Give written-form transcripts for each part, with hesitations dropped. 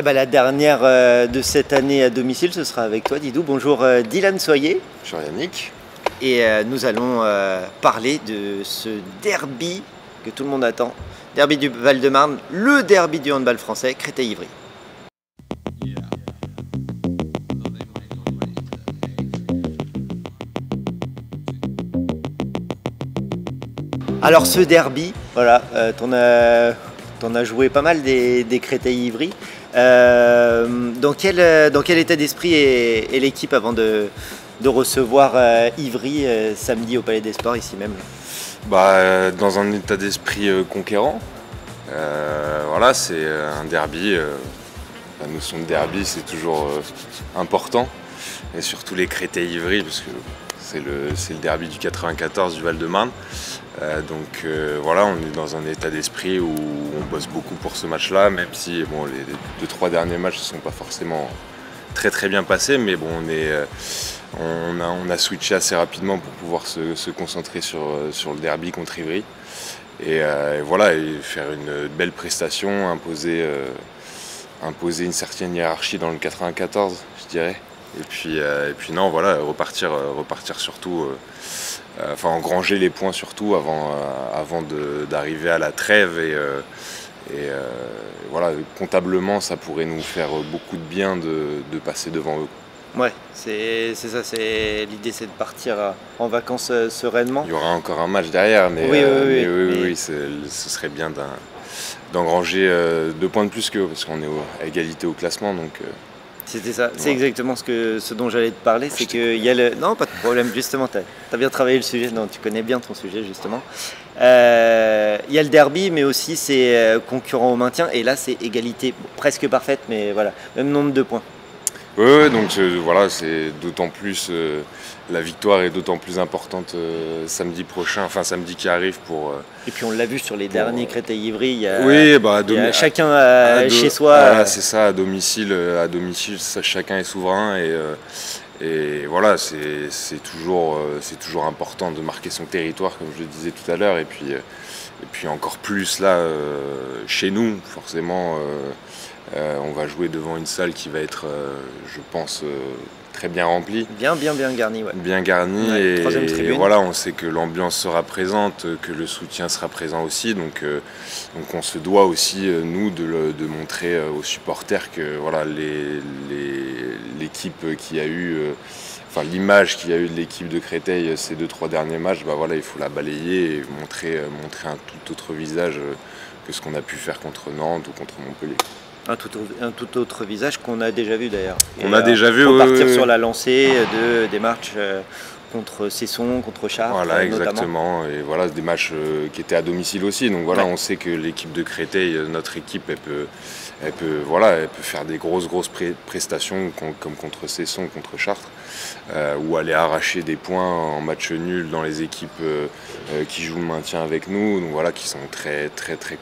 Eh ben, la dernière de cette année à domicile, ce sera avec toi, Didou. Bonjour Dylan Soyer. Bonjour Yannick. Et nous allons parler de ce derby que tout le monde attend. Derby du Val-de-Marne, le derby du handball français, Créteil-Ivry. Alors ce derby, voilà, t'en as joué pas mal des Créteil-Ivry. Dans quel état d'esprit est l'équipe avant de recevoir Ivry samedi au Palais des Sports, ici même? Dans un état d'esprit conquérant. Voilà, c'est un derby. La notion de derby, c'est toujours important. Et surtout les Créteil-Ivry, parce que c'est le derby du 94 du Val-de-Marne. Donc voilà, on est dans un état d'esprit où on bosse beaucoup pour ce match-là, même si bon, les 2-3 derniers matchs ne sont pas forcément très bien passés, mais bon, on a switché assez rapidement pour pouvoir se concentrer sur le derby contre Ivry. Et voilà, et faire une belle prestation, imposer une certaine hiérarchie dans le 94, je dirais. Et puis non, voilà, repartir surtout, engranger les points surtout avant d'arriver à la trêve. Et voilà, comptablement, ça pourrait nous faire beaucoup de bien de passer devant eux. Ouais, c'est ça, l'idée, c'est de partir en vacances sereinement. Il y aura encore un match derrière, mais oui, ce serait bien d'engranger 2 points de plus qu'eux, parce qu'on est à égalité au classement. Donc, c'était ça, c'est exactement ce dont j'allais te parler, c'est qu'il y a le... Non, pas de problème, justement, tu as bien travaillé le sujet, non, tu connais bien ton sujet, justement. Il y a le derby, mais aussi c'est concurrent au maintien, et là c'est égalité presque parfaite, mais voilà, même nombre de points. Oui, donc voilà, c'est d'autant plus, la victoire est d'autant plus importante samedi prochain, enfin samedi qui arrive pour... Et puis on l'a vu sur les derniers Créteil-Ivry, il y a chacun chez soi. Voilà, c'est ça, à domicile, ça, chacun est souverain et voilà, c'est toujours important de marquer son territoire, comme je le disais tout à l'heure, et puis encore plus là, chez nous, forcément. On va jouer devant une salle qui va être, je pense, très bien remplie. Bien garnie, ouais. Bien garnie, ouais, et voilà, on sait que l'ambiance sera présente, que le soutien sera présent aussi. Donc on se doit aussi, nous, de montrer aux supporters que voilà, l'équipe qui a eu... l'image qu'il y a eu de l'équipe de Créteil ces 2-3 derniers matchs, voilà, il faut la balayer et montrer un tout autre visage que ce qu'on a pu faire contre Nantes ou contre Montpellier. Un tout autre visage qu'on a déjà vu d'ailleurs. On a déjà vu. Repartir sur la lancée des matchs contre Cesson, contre Chartres. Voilà, exactement. Et voilà, des matchs qui étaient à domicile aussi. Donc voilà, ouais. On sait que l'équipe de Créteil, notre équipe, elle peut faire des grosses prestations comme contre Cesson, contre Chartres, ou aller arracher des points en match nul dans les équipes qui jouent le maintien avec nous, donc voilà, qui sont très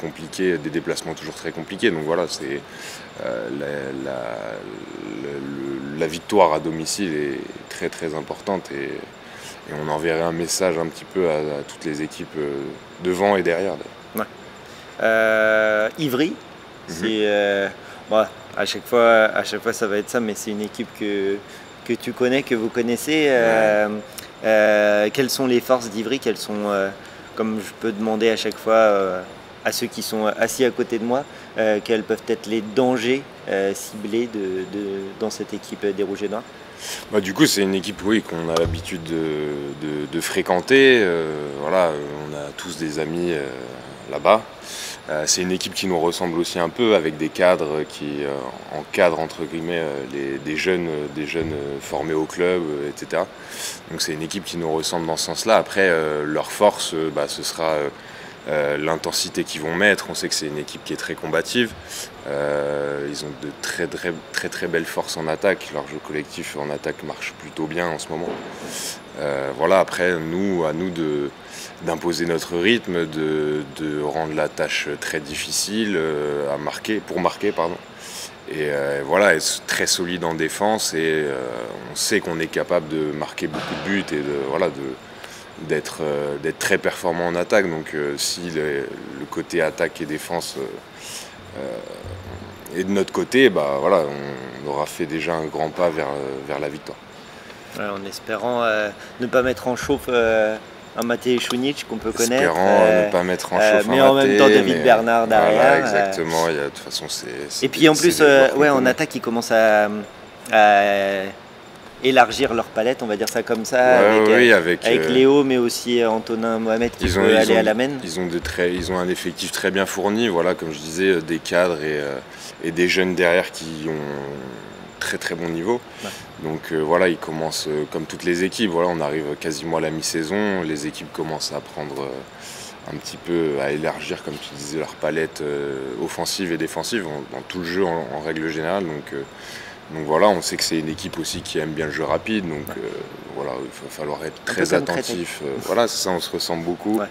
compliqués, des déplacements toujours très compliqués. Donc voilà, c'est la victoire à domicile est très importante et on enverrait un message un petit peu à toutes les équipes devant et derrière. Ouais. Ivry, c'est à chaque fois ça va être ça, mais c'est une équipe que tu connais, que vous connaissez. Quelles sont les forces d'Ivry? Quelles sont, comme je peux demander à chaque fois à ceux qui sont assis à côté de moi, quels peuvent être les dangers ciblés dans cette équipe des Rouges et Noirs? Du coup, c'est une équipe, oui, qu'on a l'habitude de fréquenter. Voilà, on a tous des amis là-bas. C'est une équipe qui nous ressemble aussi un peu, avec des cadres qui encadrent entre guillemets des jeunes formés au club, etc. Donc c'est une équipe qui nous ressemble dans ce sens-là. Après, leur force, ce sera l'intensité qu'ils vont mettre. On sait que c'est une équipe qui est très combative. Ils ont de très belles forces en attaque. Leur jeu collectif en attaque marche plutôt bien en ce moment. Voilà, après, à nous d'imposer notre rythme, de rendre la tâche très difficile pour marquer. Et voilà, être très solide en défense, et on sait qu'on est capable de marquer beaucoup de buts et d'être très performant en attaque. Donc si le côté attaque et défense Et de notre côté, voilà, on aura fait déjà un grand pas vers la victoire. Ouais, en espérant ne pas mettre en chauffe un Matej Šunić qu'on peut connaître. Espérant ne pas mettre en chauffe mais un en même temps David Bernard derrière. Voilà, exactement. De toute façon, c'est et puis en plus, en attaque, ils commencent à élargir leur palette, on va dire ça comme ça, avec Léo, mais aussi Antonin Mohamed qui peut aller à la main. Ils ont un effectif très bien fourni, voilà, comme je disais, des cadres et des jeunes derrière qui ont très très bon niveau. Ouais. Donc voilà, ils commencent comme toutes les équipes, voilà, on arrive quasiment à la mi-saison, les équipes commencent à prendre un petit peu, à élargir, comme tu disais, leur palette offensive et défensive dans tout le jeu en règle générale. Donc voilà, on sait que c'est une équipe aussi qui aime bien le jeu rapide, donc voilà, il va falloir être très attentif. Voilà, c'est ça, on se ressemble beaucoup. Ouais.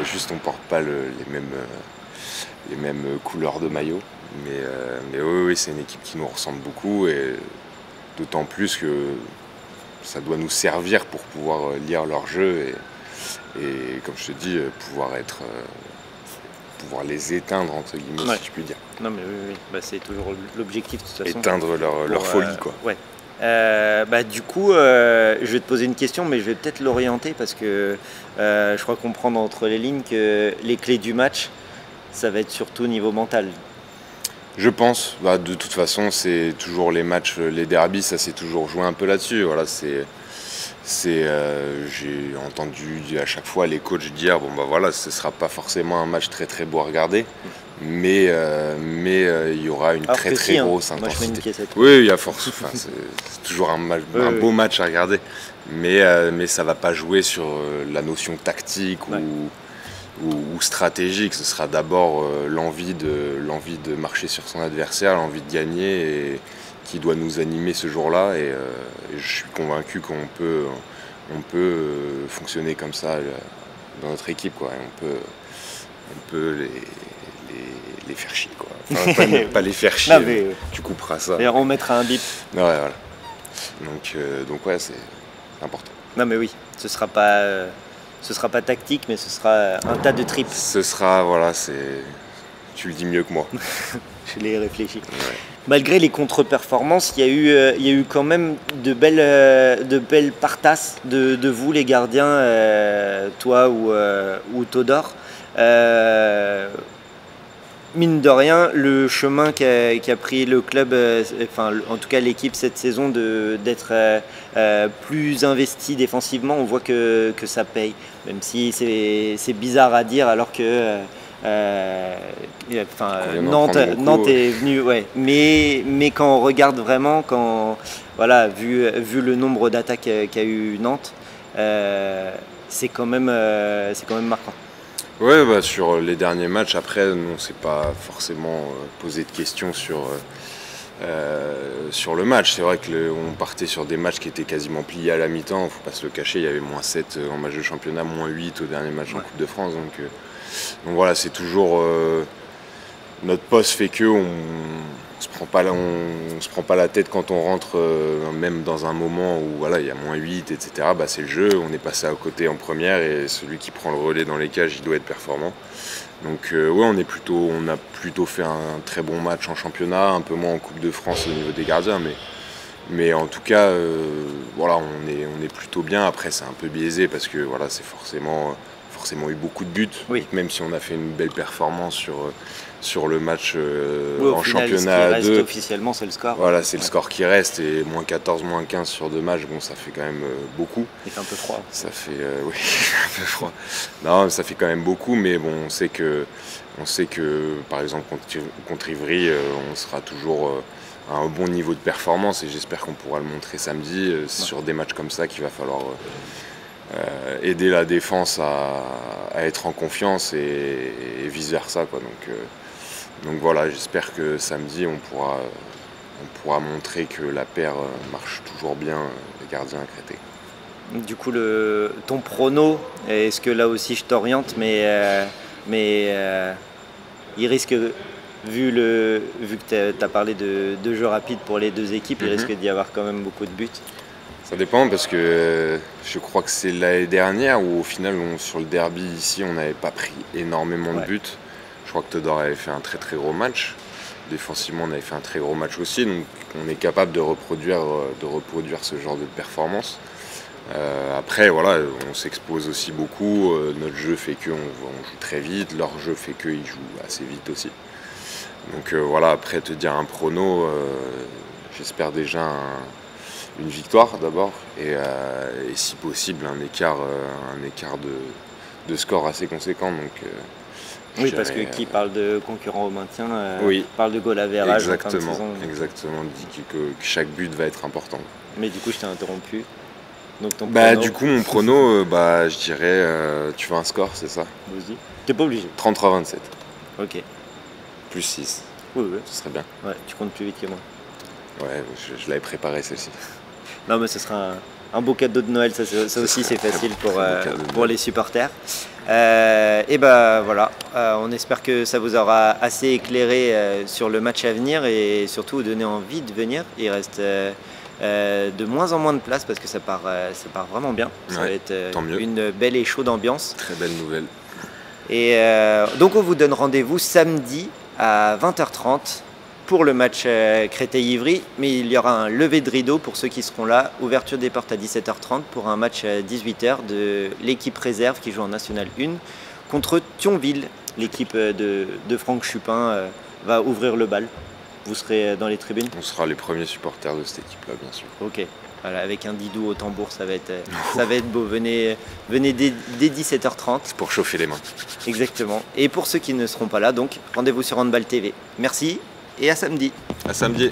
Juste, on ne porte pas les mêmes couleurs de maillot. Mais oui, c'est une équipe qui nous ressemble beaucoup, et d'autant plus que ça doit nous servir pour pouvoir lire leur jeu et comme je te dis, pouvoir les éteindre, entre guillemets, si je puis dire. Non mais oui. C'est toujours l'objectif de toute façon. Éteindre leur folie, quoi. Ouais. Du coup, je vais te poser une question, mais je vais peut-être l'orienter parce que je crois comprendre entre les lignes que les clés du match, ça va être surtout niveau mental. Je pense. De toute façon, c'est toujours les matchs, les derbies, ça s'est toujours joué un peu là-dessus. Voilà, j'ai entendu à chaque fois les coachs dire voilà, ce sera pas forcément un match très très beau à regarder, mais il y aura une très très grosse intensité. Oui, il y a force. C'est toujours un beau match à regarder, mais ça va pas jouer sur la notion tactique ou stratégique. Ce sera d'abord l'envie de marcher sur son adversaire, l'envie de gagner, et qui doit nous animer ce jour-là, et je suis convaincu qu'on peut fonctionner comme ça dans notre équipe, quoi. Et on peut les faire chier, quoi. Enfin, pas les faire chier, non, mais tu couperas ça. Et on mettra un bip. Ouais, voilà. Donc ouais, c'est important. Non mais oui, ce sera pas tactique, mais ce sera un tas de tripes. Ce sera, voilà, tu le dis mieux que moi. Je l'ai réfléchi. Ouais. Malgré les contre-performances, il y a eu quand même de belles partasses de vous, les gardiens, toi ou Todor. Mine de rien, le chemin qu'a pris le club, en tout cas l'équipe cette saison, d'être plus investi défensivement, on voit que ça paye. Même si c'est bizarre à dire, alors que Nantes est venu, ouais. Mais quand on regarde vraiment, vu le nombre d'attaques qu'a eu Nantes, c'est quand même marquant. Ouais, sur les derniers matchs, après, on ne s'est pas forcément posé de questions sur le match. C'est vrai qu'on partait sur des matchs qui étaient quasiment pliés à la mi-temps, il ne faut pas se le cacher, il y avait -7 en match de championnat, -8 au dernier match en Coupe de France. Donc voilà, c'est toujours notre poste fait qu'on se prend pas la tête quand on rentre, même dans un moment où voilà, il y a -8, etc. C'est le jeu, on est passé à côté en première, et celui qui prend le relais dans les cages, il doit être performant. Donc on a plutôt fait un très bon match en championnat, un peu moins en Coupe de France au niveau des gardiens, mais en tout cas, voilà, on est plutôt bien. Après, c'est un peu biaisé parce que voilà, c'est forcément eu beaucoup de buts, oui. Même si on a fait une belle performance sur le match en championnat à 2. Officiellement, c'est le score. Voilà, c'est le score qui reste, et -14, -15 sur 2 matchs, ça fait quand même beaucoup. Il fait un peu froid. Ça fait, oui, un peu froid. Non, ça fait quand même beaucoup, mais on sait que par exemple contre Ivry, on sera toujours à un bon niveau de performance, et j'espère qu'on pourra le montrer samedi. C'est sur des matchs comme ça qu'il va falloir aider la défense à être en confiance, et vice-versa, quoi. Donc voilà, j'espère que samedi on pourra montrer que la paire marche toujours bien, les gardiens à Créteil. Du coup, ton prono, est-ce que là aussi je t'oriente, mais il risque, vu que tu as parlé de jeu rapide pour les deux équipes, il risque d'y avoir quand même beaucoup de buts. Ça dépend, parce que je crois que c'est l'année dernière où au final sur le derby ici on n'avait pas pris énormément de buts. Je crois que Todor avait fait un très très gros match. Défensivement, on avait fait un très gros match aussi, donc on est capable de reproduire ce genre de performance. Après, voilà, on s'expose aussi beaucoup. Notre jeu fait qu'on joue très vite, leur jeu fait qu'ils jouent assez vite aussi. Donc voilà, après te dire un prono, j'espère déjà une victoire d'abord et si possible un écart de score assez conséquent. Donc, oui, parce que qui parle de concurrent au maintien oui, parle de goal average. Exactement, exactement. Dit que chaque but va être important. Mais du coup, je t'ai interrompu. Donc ton prono... Du coup, mon prono, je dirais, tu veux un score, c'est ça? Vas-y. T'es pas obligé. 33-27. Ok. Plus 6. Oui. Ce serait bien. Ouais, tu comptes plus vite que moi. Ouais, je l'avais préparé celle-ci. Non, mais ce sera un beau cadeau de Noël, ça aussi c'est facile pour les supporters. Et ben voilà, on espère que ça vous aura assez éclairé sur le match à venir et surtout donné envie de venir. Il reste de moins en moins de place parce que ça part vraiment bien. Ça va être une belle et chaude ambiance. Très belle nouvelle. Et donc on vous donne rendez-vous samedi à 20h30 pour le match Créteil-Ivry, mais il y aura un lever de rideau pour ceux qui seront là, ouverture des portes à 17h30 pour un match à 18h de l'équipe réserve qui joue en National 1 contre Thionville. L'équipe de Franck Chupin va ouvrir le bal. Vous serez dans les tribunes? On sera les premiers supporters de cette équipe-là, bien sûr. Ok, voilà, avec un Didou au tambour, ça va être beau. Venez dès 17h30. C'est pour chauffer les mains. Exactement. Et pour ceux qui ne seront pas là, donc rendez-vous sur Handball TV. Merci. Et à samedi. À samedi.